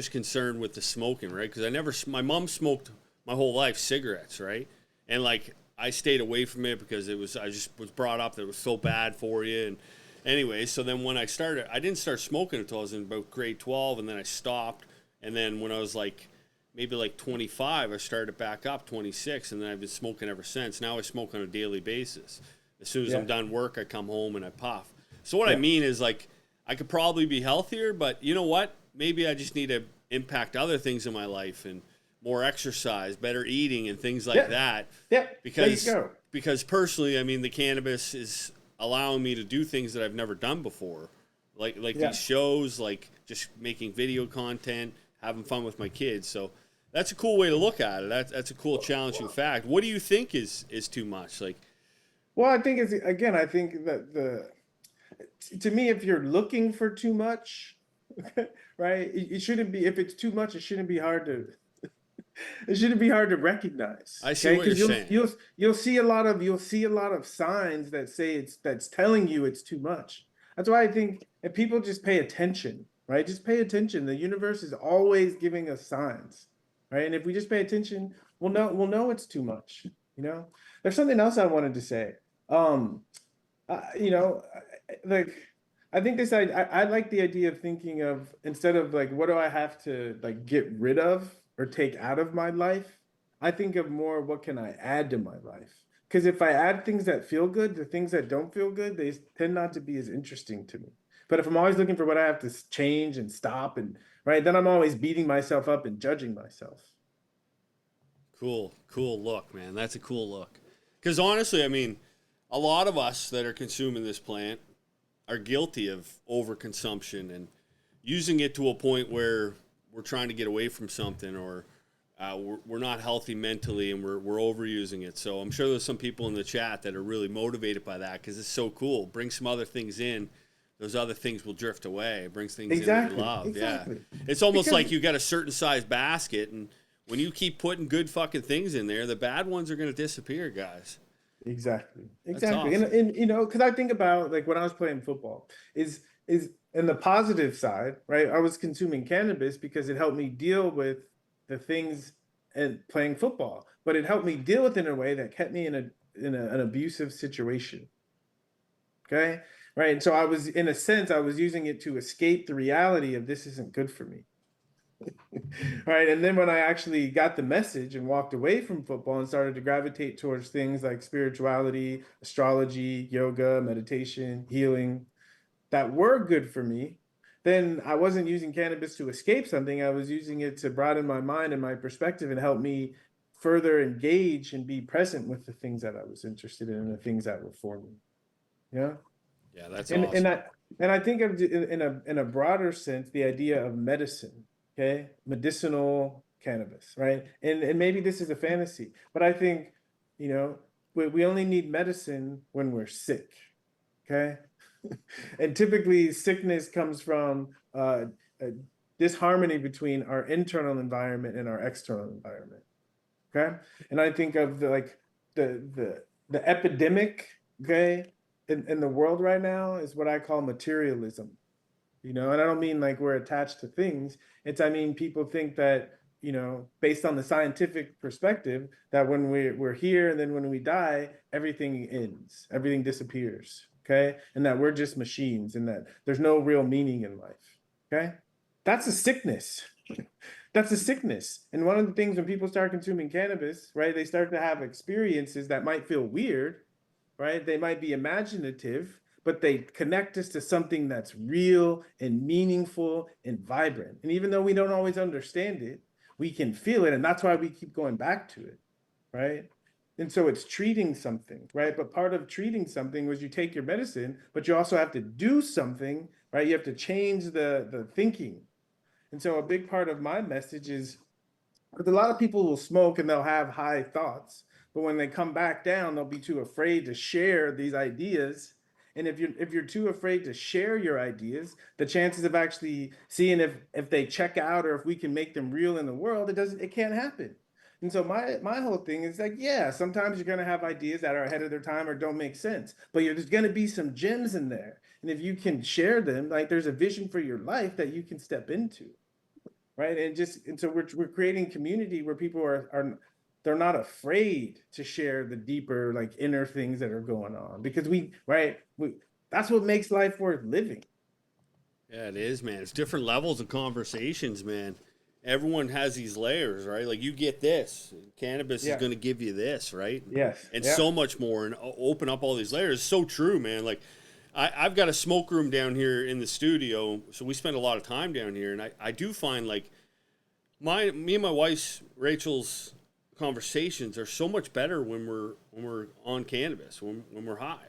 concerned with the smoking, right? Because my mom smoked my whole life cigarettes, right? And like I stayed away from it because I just was brought up that it was so bad for you. And anyway, so then when I didn't start smoking until I was in about grade 12, and then I stopped. And then when I was like maybe like 25, I started back up 26, and then I've been smoking ever since. Now I smoke on a daily basis. As soon as I'm done work, I come home and I puff. So what I mean is like I could probably be healthier, but you know what? Maybe I just need to impact other things in my life and more exercise, better eating, and things like that. Yeah, Because there you go. because personally, I mean, the cannabis is allowing me to do things that I've never done before, like these shows, like just making video content, having fun with my kids. So that's a cool way to look at it. That's a cool, challenging fact. What do you think is too much? Like, Well, I think I think that to me, if you're looking for too much, right, it shouldn't be, if it's too much, it shouldn't be hard to recognize. I see Okay, what you're because you'll saying. you'll see a lot of signs that say that's telling you it's too much. That's why I think if people just pay attention, right? Just pay attention. The universe is always giving us signs, right? And if we just pay attention, we'll know it's too much. There's something else I wanted to say. Um, like I think I like the idea of thinking of, instead of like what do I have to like get rid of or take out of my life, I think of more what can I add to my life. Because if I add things that feel good, the things that don't feel good, they tend not to be as interesting to me. But if I'm always looking for what I have to change and stop, and right, then I'm always beating myself up and judging myself. Cool look, man. That's a cool look. Because honestly, I mean, a lot of us that are consuming this plant are guilty of overconsumption and using it to a point where we're trying to get away from something, or we're not healthy mentally and we're overusing it. So I'm sure there's some people in the chat that are really motivated by that because it's so cool. Bring some other things in. Those other things will drift away. It brings things in that we love. Exactly. Yeah. It's almost Because like you got a certain size basket, and when you keep putting good fucking things in there, the bad ones are going to disappear, guys. Exactly. That's Exactly. awesome. And you know, because I think about like when I was playing football, is in the positive side, right? I was consuming cannabis because it helped me deal with the things and playing football, but it helped me deal with it in a way that kept me in an abusive situation. Okay. Right. And so I was, in a sense, I was using it to escape the reality of this isn't good for me. Right. And then when I actually got the message and walked away from football and started to gravitate towards things like spirituality, astrology, yoga, meditation, healing that were good for me, then I wasn't using cannabis to escape something. I was using it to broaden my mind and my perspective and help me further engage and be present with the things that I was interested in and the things that were for me. Yeah. Yeah, that's And and awesome. I and I think of in a broader sense the idea of medicine, okay, medicinal cannabis, right? And maybe this is a fantasy, but I think you know we only need medicine when we're sick, okay? And typically sickness comes from a disharmony between our internal environment and our external environment. Okay. And I think of the epidemic, okay, in the world right now is what I call materialism. You know, and I don't mean like we're attached to things. It's I mean people think that, you know, based on the scientific perspective, that when we're here and then when we die, everything ends, everything disappears. Okay. And that we're just machines and that there's no real meaning in life. Okay. That's a sickness. That's a sickness. And one of the things when people start consuming cannabis, right, they start to have experiences that might feel weird, right? They might be imaginative, but they connect us to something that's real and meaningful and vibrant. And even though we don't always understand it, we can feel it. And that's why we keep going back to it, right? And so it's treating something, right? But part of treating something was you take your medicine, but you also have to do something, right? You have to change the thinking. And so a big part of my message is because a lot of people will smoke and they'll have high thoughts, but when they come back down, they'll be too afraid to share these ideas. And if you're too afraid to share your ideas, the chances of actually seeing if they check out or if we can make them real in the world, it can't happen. And so my whole thing is like, yeah, sometimes you're gonna have ideas that are ahead of their time or don't make sense, but there's gonna be some gems in there. And if you can share them, like there's a vision for your life that you can step into, right? And so we're creating community where people are they're not afraid to share the deeper like inner things that are going on because we that's what makes life worth living. Yeah, it is, man. It's different levels of conversations, man. Everyone has these layers, right? Like you get this, cannabis is Yeah. going to give you this, right? Yes. And Yeah. so much more, and open up all these layers. It's so true, man. Like I've got a smoke room down here in the studio, so we spend a lot of time down here, and I do find like me and my wife's Rachel's conversations are so much better when we're on cannabis, when we're high.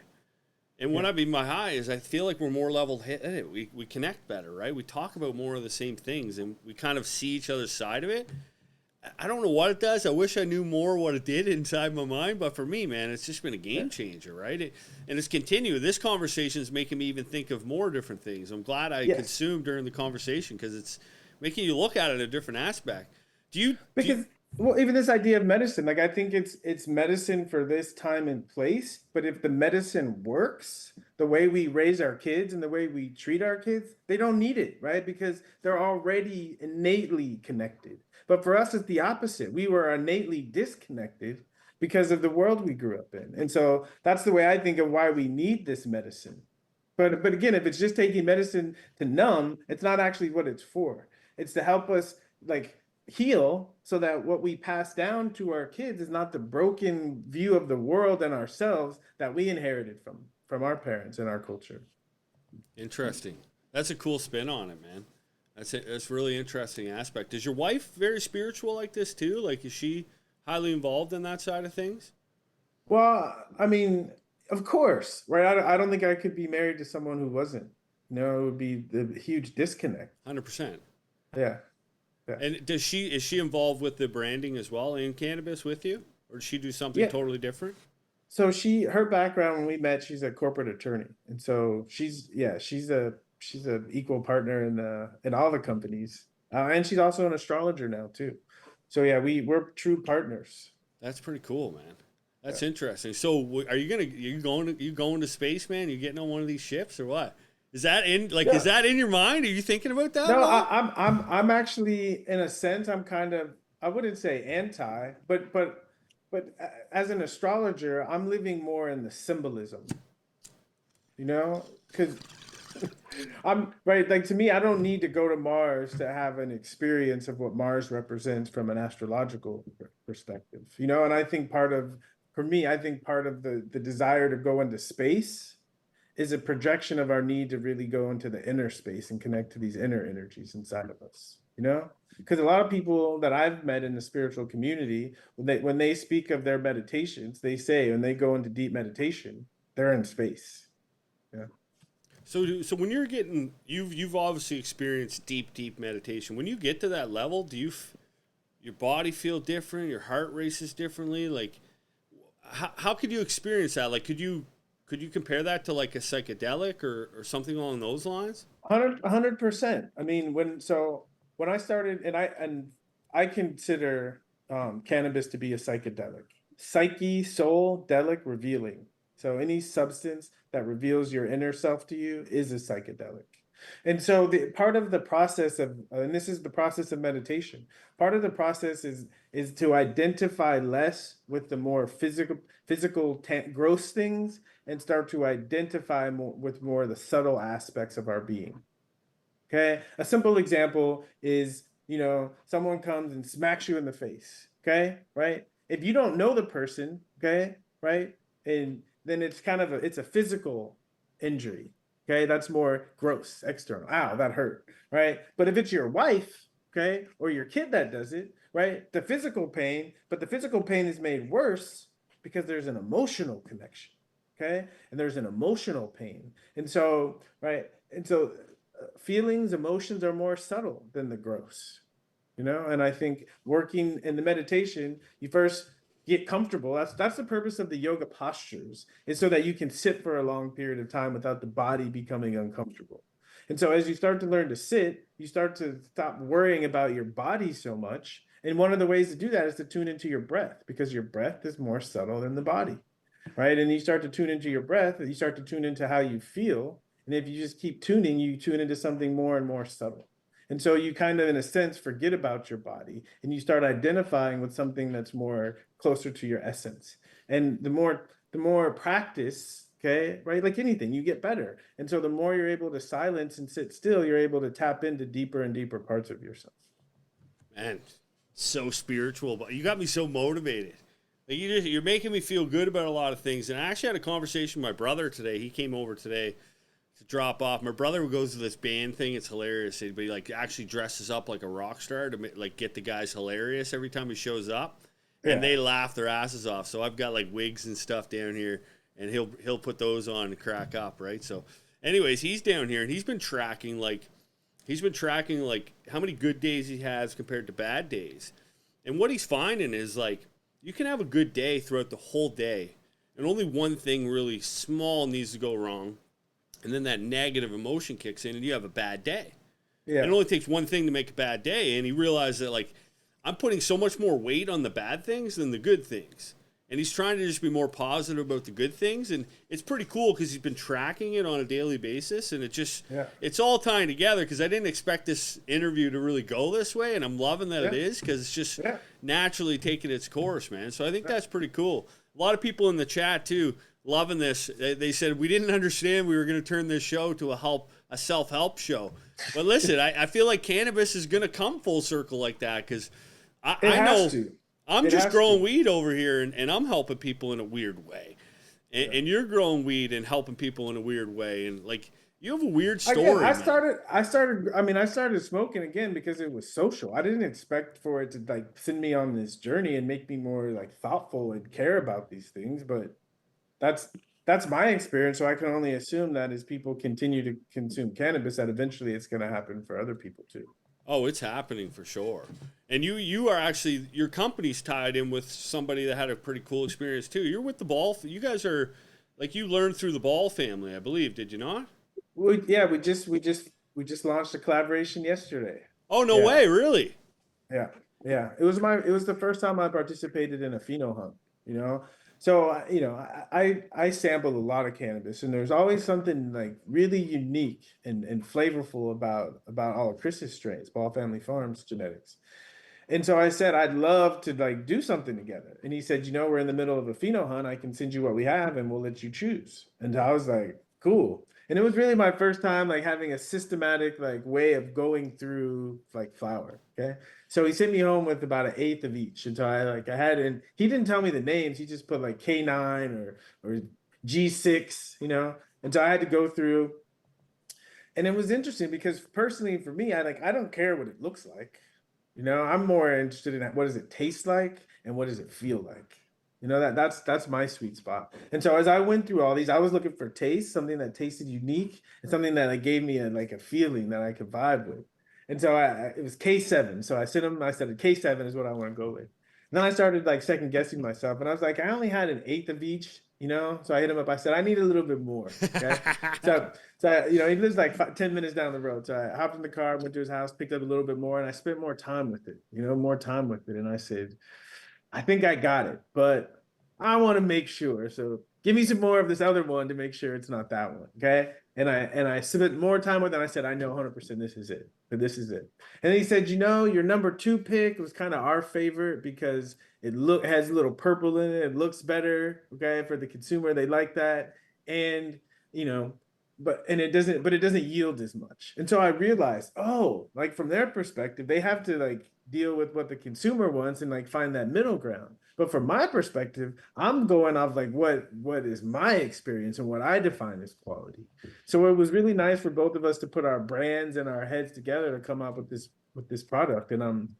And when Yeah. I mean my high is I feel like we're more level headed. We connect better, right? We talk about more of the same things and we kind of see each other's side of it. I don't know what it does. I wish I knew more what it did inside my mind, but for me, man, it's just been a Yeah. game changer, right? And it's continued. This conversation is making me even think of more different things. I'm glad I Yes. consumed during the conversation because it's making you look at it a different aspect. Do you Because well, even this idea of medicine, like I think it's medicine for this time and place, but if the medicine works the way we raise our kids and the way we treat our kids, they don't need it, right? Because they're already innately connected. But for us it's the opposite. We were innately disconnected because of the world we grew up in. And so that's the way I think of why we need this medicine. But again, if it's just taking medicine to numb, it's not actually what it's for. It's to help us like heal so that what we pass down to our kids is not the broken view of the world and ourselves that we inherited from our parents and our culture. Interesting. That's a cool spin on it, man. That's really interesting aspect. Is your wife very spiritual like this too? Like, is she highly involved in that side of things? Well, I mean, of course, right? I don't think I could be married to someone who wasn't. No, it would be the huge disconnect. 100%. Yeah, yeah, And is she involved with the branding as well in cannabis with you, or does she do something yeah. totally different? So her background when we met, she's a corporate attorney, and so she's a equal partner in all the companies, and she's also an astrologer now too. So yeah, we're true partners. That's pretty cool, man. That's interesting. So, are you going to space, man? You getting on one of these ships or what? Is that in like is Yeah. that in your mind? Are you thinking about that No, at all? I'm actually in a sense I'm kind of I wouldn't say anti, as an astrologer, I'm living more in the symbolism, because I'm right. Like to me, I don't need to go to Mars to have an experience of what Mars represents from an astrological perspective, And I think for me, I think part of the desire to go into space is a projection of our need to really go into the inner space and connect to these inner energies inside of us, Because a lot of people that I've met in the spiritual community, when they speak of their meditations, they say when they go into deep meditation, they're in space. Yeah. So when you're getting you've obviously experienced deep meditation. When you get to that level, your body feel different? Your heart races differently? Like how could you experience that? Like could you compare that to like a psychedelic or something along those lines? 100%. I mean, when I started, and I consider cannabis to be a psychedelic, psyche, soul, delic, revealing. So any substance that reveals your inner self to you is a psychedelic. And so the part of the process of, and this is the process of meditation. Part of the process is to identify less with the more gross things and start to identify more with more of the subtle aspects of our being. Okay. A simple example is, someone comes and smacks you in the face. Okay. Right. If you don't know the person, okay, right. And then it's a physical injury. Okay. That's more gross, external. Ow, that hurt. Right. But if it's your wife, okay, or your kid that does it, right, but the physical pain is made worse because there's an emotional connection. Okay. And there's an emotional pain. And so, right. And so feelings, emotions are more subtle than the gross, And I think working in the meditation, you first get comfortable. That's the purpose of the yoga postures, is so that you can sit for a long period of time without the body becoming uncomfortable. And so as you start to learn to sit, you start to stop worrying about your body so much. And one of the ways to do that is to tune into your breath, because your breath is more subtle than the body, right? And you start to tune into your breath, you start to tune into how you feel. And if you just keep tuning, you tune into something more and more subtle. And so you kind of, in a sense, forget about your body and you start identifying with something that's more closer to your essence. And the more practice, okay, right? Like anything, you get better. And so the more you're able to silence and sit still, you're able to tap into deeper and deeper parts of yourself. Man, so spiritual, but you got me so motivated. Like you're making me feel good about a lot of things. And I actually had a conversation with my brother today. He came over today to drop off. My brother goes to this band thing. It's hilarious. But he like actually dresses up like a rock star to like get the guys hilarious every time he shows up, and Yeah. they laugh their asses off. So I've got like wigs and stuff down here, and he'll put those on to crack up, right? So, anyways, he's down here and he's been tracking like how many good days he has compared to bad days. And what he's finding is like you can have a good day throughout the whole day, and only one thing really small needs to go wrong, and then that negative emotion kicks in, and you have a bad day. And Yeah. it only takes one thing to make a bad day, and he realized that like I'm putting so much more weight on the bad things than the good things. And he's trying to just be more positive about the good things, and it's pretty cool because he's been tracking it on a daily basis, and Yeah. it's all tying together because I didn't expect this interview to really go this way, and I'm loving that it Yeah. is because it's just Yeah. naturally taking its course, man. So I think that's pretty cool. A lot of people in the chat too loving this. They said we didn't understand we were going to turn this show to a self-help show, but listen, I feel like cannabis is going to come full circle like that because It I has know to. I'm It just has growing to. weed over here, and I'm helping people in a weird way. And, Yeah. and you're growing weed and helping people in a weird way. And like, you have a weird Again, story, man. I started smoking again because it was social. I didn't expect for it to like send me on this journey and make me more like thoughtful and care about these things, but that's that's my experience. So I can only assume that as people continue to consume cannabis, that eventually it's going to happen for other people too. Oh, it's happening for sure. And you are actually, your company's tied in with somebody that had a pretty cool experience too. You're with the Ball. You guys are, like, you learned through the Ball family, I believe. Did you not? Yeah, we just launched a collaboration yesterday. Oh, no Yeah. way, really? Yeah, yeah. It was the first time I participated in a pheno hunt, you know. So, I sampled a lot of cannabis, and there's always something like really unique and flavorful about all of Chris's strains, Ball Family Farms genetics. And so I said, I'd love to like do something together. And he said, we're in the middle of a pheno hunt. I can send you what we have and we'll let you choose. And I was like, cool. And it was really my first time like having a systematic like way of going through like flower. Okay. So he sent me home with about an eighth of each. And so I had, and he didn't tell me the names. He just put like K9 or G6, And so I had to go through, and it was interesting because personally for me, I don't care what it looks like. I'm more interested in what does it taste like and what does it feel like. That's my sweet spot. And so as I went through all these, I was looking for taste, something that tasted unique and something that like gave me a feeling that I could vibe with. And so it was K7. So I sent him, I said K7 is what I want to go with. And then I started like second guessing myself, and I was like, I only had an eighth of each, So I hit him up. I said, I need a little bit more. Okay. He lives like 10 minutes down the road. So I hopped in the car, went to his house, picked up a little bit more, and I spent more time with it, more time with it. And I said, I think I got it, but I want to make sure. So give me some more of this other one to make sure it's not that one. Okay. And I spent more time with it. And I said, I know 100% this is it. But this is it. And he said, your number two pick was kind of our favorite because it has a little purple in it. It looks better. Okay. For the consumer, they like that. And you know, but it doesn't yield as much. And so I realized, oh, like from their perspective, they have to like deal with what the consumer wants and like find that middle ground. But from my perspective, I'm going off like what is my experience and what I define as quality. So it was really nice for both of us to put our brands and our heads together to come up with this product. And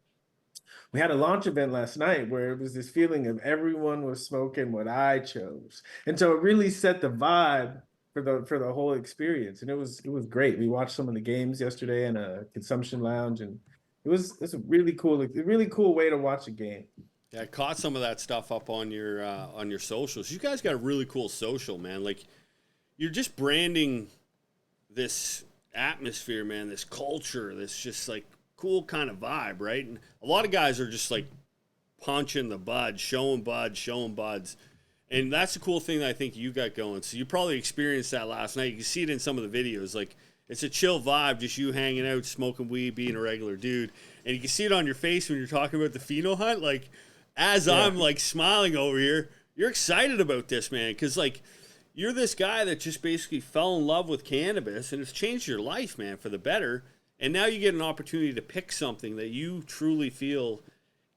we had a launch event last night where it was this feeling of everyone was smoking what I chose. And so it really set the vibe for the whole experience. And it was great. We watched some of the games yesterday in a consumption lounge, and it's a really cool way to watch a game. Yeah, I caught some of that stuff up on your socials. You guys got a really cool social, man. Like you're just branding this atmosphere, man, this culture, this just like cool kind of vibe, right? And a lot of guys are just like punching the buds, showing buds. And that's the cool thing that I think you got going. So you probably experienced that last night. You can see it in some of the videos. Like it's a chill vibe, just you hanging out, smoking weed, being a regular dude. And you can see it on your face when you're talking about the pheno hunt. Like as Yeah. I'm like smiling over here, you're excited about this, man. Cause like you're this guy that just basically fell in love with cannabis and it's changed your life, man, for the better. And now you get an opportunity to pick something that you truly feel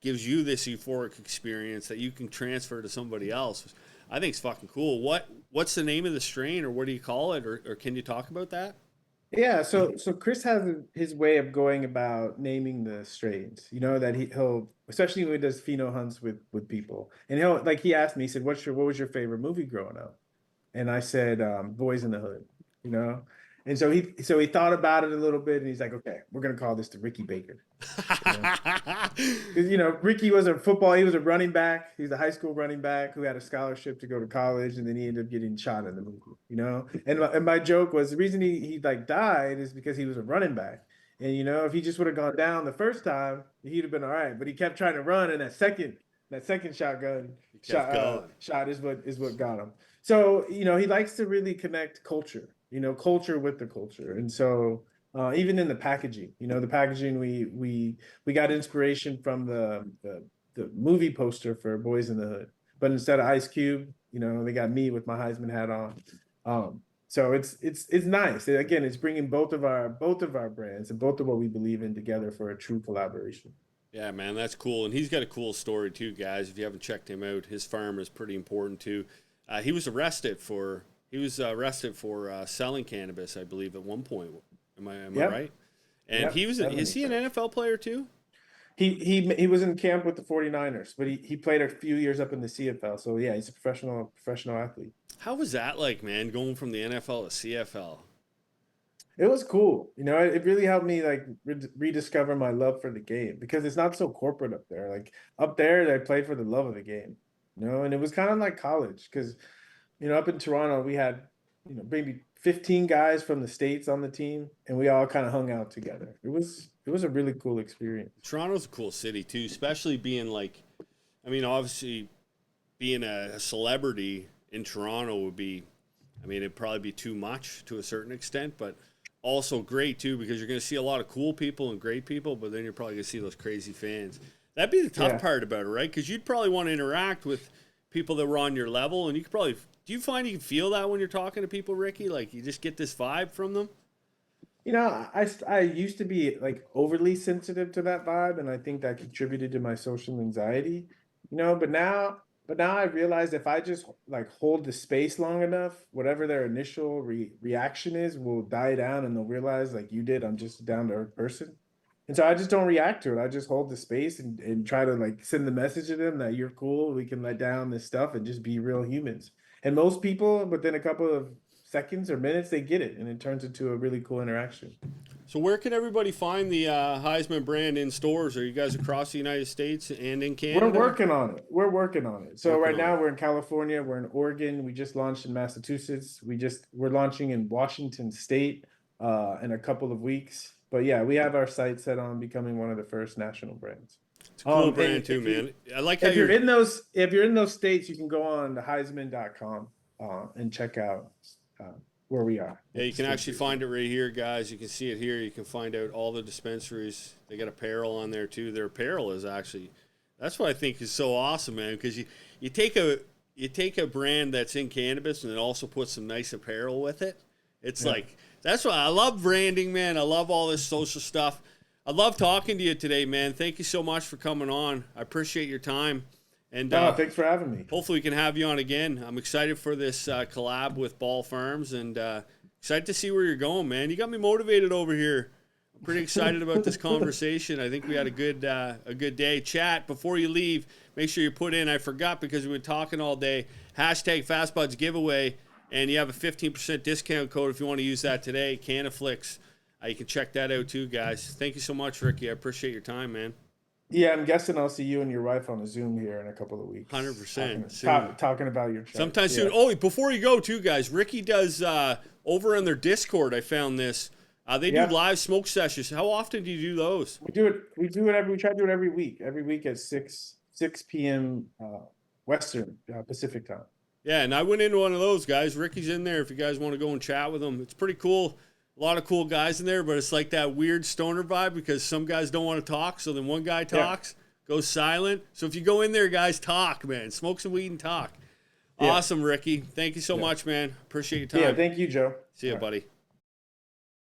gives you this euphoric experience that you can transfer to somebody else. I think it's fucking cool. What's the name of the strain, or what do you call it, or can you talk about that? Yeah, so Chris has his way of going about naming the strains. That he'll especially when he does pheno hunts with people, and he asked me, he said, what was your favorite movie growing up?" And I said, Boys in the Hood, you know? And so he thought about it a little bit and he's like, okay, we're gonna call this the Ricky Baker, you know? Because Ricky was he was a running back. He's a high school running back who had a scholarship to go to college, and then he ended up getting shot in the movie. And my joke was the reason he like died is because he was a running back. And if he just would have gone down the first time, he'd have been all right. But he kept trying to run, and that second shotgun You shot kept going. shot is what got him. So he likes to really connect culture with the culture, and so even in the packaging, the packaging we got inspiration from the movie poster for Boys in the Hood, but instead of Ice Cube, they got me with my Heisman hat on. So it's nice. Again, it's bringing both of our brands and both of what we believe in together for a true collaboration. Yeah, man, that's cool. And he's got a cool story too, guys. If you haven't checked him out, his farm is pretty important too. He was arrested for selling cannabis, I believe, at one point. Am I Yep, right? And yep, is heavily he an so. NFL player too? He was in camp with the 49ers, but he played a few years up in the CFL. So yeah, he's a professional athlete. How was that like, man, going from the NFL to CFL? It was cool. It really helped me like rediscover my love for the game because it's not so corporate up there. Like up there, they play for the love of the game, and it was kind of like college because, up in Toronto, we had, maybe 15 guys from the States on the team and we all kind of hung out together. It was a really cool experience. Toronto's a cool city too, especially being like, I mean, obviously being a celebrity in Toronto would be, I mean, it'd probably be too much to a certain extent, but also great too because you're going to see a lot of cool people and great people, but then you're probably going to see those crazy fans. That'd be the tough part about it, right? Because you'd probably want to interact with people that were on your level, and you could probably. Do you find you can feel that when you're talking to people, Ricky? Like you just get this vibe from them? You know, I used to be like overly sensitive to that vibe, and I think that contributed to my social anxiety. You know, but now I realize if I just like hold the space long enough, whatever their initial reaction is will die down, and they'll realize, like you did, I'm just a down to earth person. And so I just don't react to it. I just hold the space and try to like send the message to them that you're cool. We can let down this stuff and just be real humans. And most people, within a couple of seconds or minutes, they get it, and it turns into a really cool interaction. So where can everybody find the Highsman brand in stores? Are you guys across the United States and in Canada? We're working on it. We're working on it. So right now we're in California, we're in Oregon. We just launched in Massachusetts. We're launching in Washington State in a couple of weeks. But yeah, we have our sights set on becoming one of the first national brands. It's a cool brand too, man. I like how if you're in those states, you can go on to Highsman.com and check out where we are. Yeah, you can actually find it right here, guys. You can see it here. You can find out all the dispensaries. They got apparel on there too. Their apparel is actually, that's what I think is so awesome, man. Because you take a brand that's in cannabis and then also put some nice apparel with it. It's like, that's why I love branding, man. I love all this social stuff. I love talking to you today, man. Thank you so much for coming on. I appreciate your time. And thanks for having me. Hopefully we can have you on again. I'm excited for this collab with Ball Farms and excited to see where you're going, man. You got me motivated over here. I'm pretty excited about this conversation. I think we had a good day. Chat, before you leave, make sure you put in, I forgot because we've been talking all day, hashtag FastBuds giveaway, and you have a 15% discount code if you want to use that today, Canaflix. You can check that out too, guys. Thank you so much, Ricky. I appreciate your time, man. Yeah, I'm guessing I'll see you and your wife on a Zoom here in a couple of weeks. 100%. Talking about your sometime soon. Oh, before you go too, guys, Ricky does over on their Discord. I found this. They do live smoke sessions. How often do you do those? We try to do it every week. Every week at 6 p.m. Western Pacific time. Yeah, and I went into one of those, guys. Ricky's in there if you guys want to go and chat with him. It's pretty cool. A lot of cool guys in there, but it's like that weird stoner vibe because some guys don't want to talk. So then one guy talks, goes silent. So if you go in there, guys, talk, man. Smoke some weed and talk. Yeah. Awesome, Ricky. Thank you so much, man. Appreciate your time. Yeah, thank you, Joe. See you, buddy.